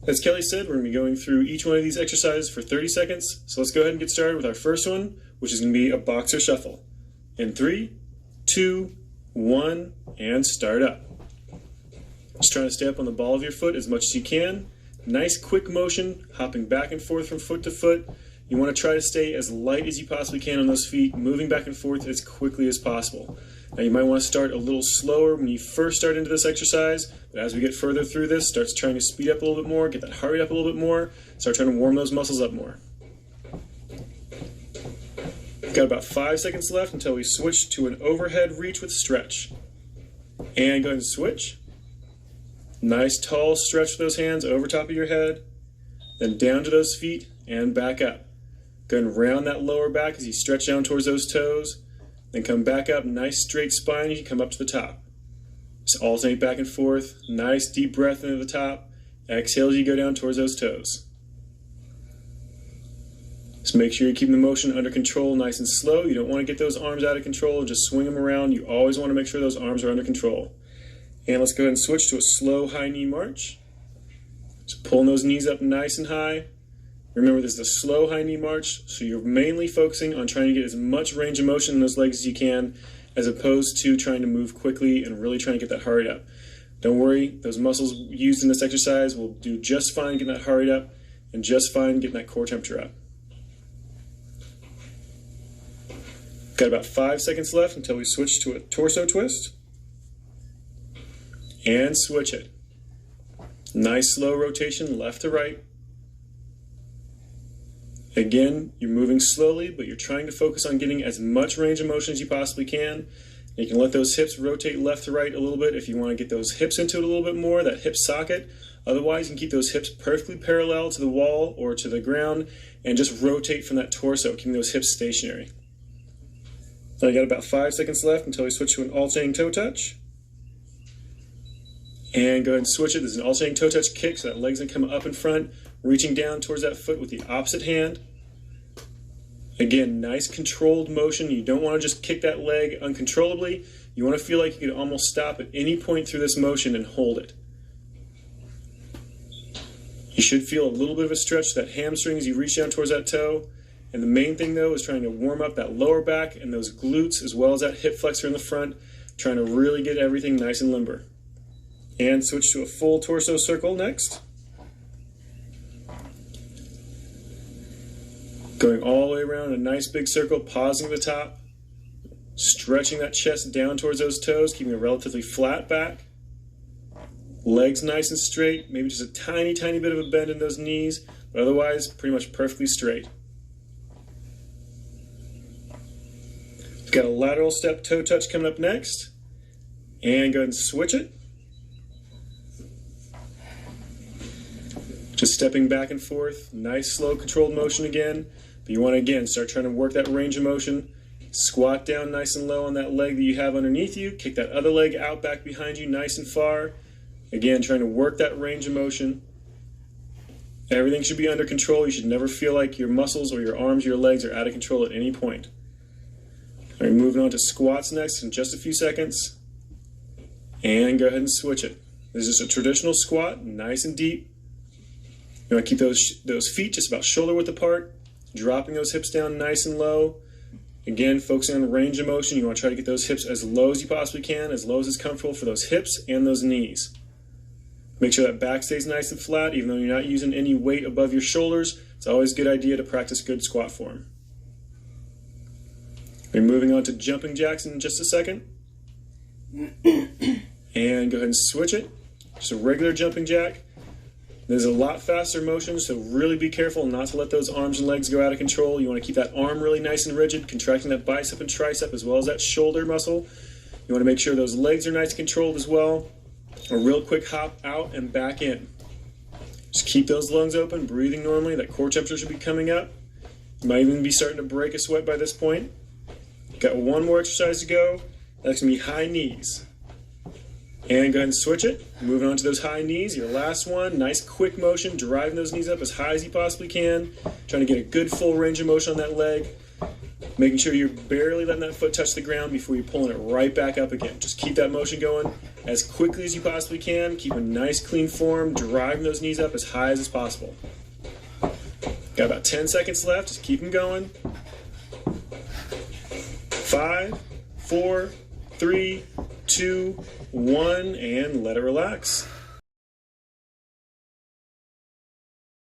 As Kelly said, we're going to be going through each one of these exercises for 30 seconds. So let's go ahead and get started with our first one, which is going to be a boxer shuffle. In 3, 2, 1, and start up. Just trying to stay up on the ball of your foot as much as you can. Nice quick motion, hopping back and forth from foot to foot. You want to try to stay as light as you possibly can on those feet, moving back and forth as quickly as possible. Now you might want to start a little slower when you first start into this exercise, but as we get further through this, start trying to speed up a little bit more, get that heart rate up a little bit more, start trying to warm those muscles up more. Got about 5 seconds left until we switch to an overhead reach with stretch. And go ahead and switch. Nice tall stretch with those hands over top of your head, then down to those feet and back up. Go ahead and round that lower back as you stretch down towards those toes. Then come back up, nice straight spine as you come up to the top. Just alternate back and forth, nice deep breath into the top. Exhale as you go down towards those toes. Just make sure you're keeping the motion under control, nice and slow. You don't want to get those arms out of control and just swing them around. You always want to make sure those arms are under control. And let's go ahead and switch to a slow high knee march. Just pulling those knees up nice and high. Remember, this is a slow high knee march, so you're mainly focusing on trying to get as much range of motion in those legs as you can, as opposed to trying to move quickly and really trying to get that heart rate up. Don't worry, those muscles used in this exercise will do just fine getting that heart rate up and just fine getting that core temperature up. Got about 5 seconds left until we switch to a torso twist. And switch it. Nice slow rotation left to right. Again, you're moving slowly, but you're trying to focus on getting as much range of motion as you possibly can. You can let those hips rotate left to right a little bit if you want to get those hips into it a little bit more, that hip socket. Otherwise, you can keep those hips perfectly parallel to the wall or to the ground and just rotate from that torso, keeping those hips stationary. Now you got about 5 seconds left until we switch to an alternating toe touch. And go ahead and switch it. This is an alternating toe touch kick, so that leg's going to come up in front, reaching down towards that foot with the opposite hand. Again, nice controlled motion. You don't want to just kick that leg uncontrollably. You want to feel like you can almost stop at any point through this motion and hold it. You should feel a little bit of a stretch to that hamstring as you reach down towards that toe. And the main thing, though, is trying to warm up that lower back and those glutes as well as that hip flexor in the front, trying to really get everything nice and limber. And switch to a full torso circle next. Going all the way around a nice big circle, pausing at the top, stretching that chest down towards those toes, keeping a relatively flat back. Legs nice and straight, maybe just a tiny, tiny bit of a bend in those knees, but otherwise pretty much perfectly straight. We've got a lateral step toe touch coming up next. And go ahead and switch it. Just stepping back and forth, nice slow controlled motion again, but you want to again start trying to work that range of motion. Squat down nice and low on that leg that you have underneath you, kick that other leg out back behind you nice and far. Again, trying to work that range of motion. Everything should be under control. You should never feel like your muscles or your arms or your legs are out of control at any point. All right, moving on to squats next in just a few seconds. And go ahead and switch it. This is just a traditional squat, nice and deep. You want to keep those feet just about shoulder width apart, dropping those hips down nice and low. Again, focusing on range of motion. You want to try to get those hips as low as you possibly can, as low as is comfortable for those hips and those knees. Make sure that back stays nice and flat, even though you're not using any weight above your shoulders. It's always a good idea to practice good squat form. We're moving on to jumping jacks in just a second. And go ahead and switch it. Just a regular jumping jack. There's a lot faster motion, so really be careful not to let those arms and legs go out of control. You want to keep that arm really nice and rigid, contracting that bicep and tricep as well as that shoulder muscle. You want to make sure those legs are nice and controlled as well. A real quick hop out and back in. Just keep those lungs open, breathing normally. That core temperature should be coming up. You might even be starting to break a sweat by this point. Got one more exercise to go. That's going to be high knees. And go ahead and switch it. Moving on to those high knees. Your last one. Nice quick motion. Driving those knees up as high as you possibly can. Trying to get a good full range of motion on that leg. Making sure you're barely letting that foot touch the ground before you're pulling it right back up again. Just keep that motion going as quickly as you possibly can. Keep a nice clean form, driving those knees up as high as possible. Got about 10 seconds left. Just keep them going. 5, 4, 3, 2, 1, and let it relax.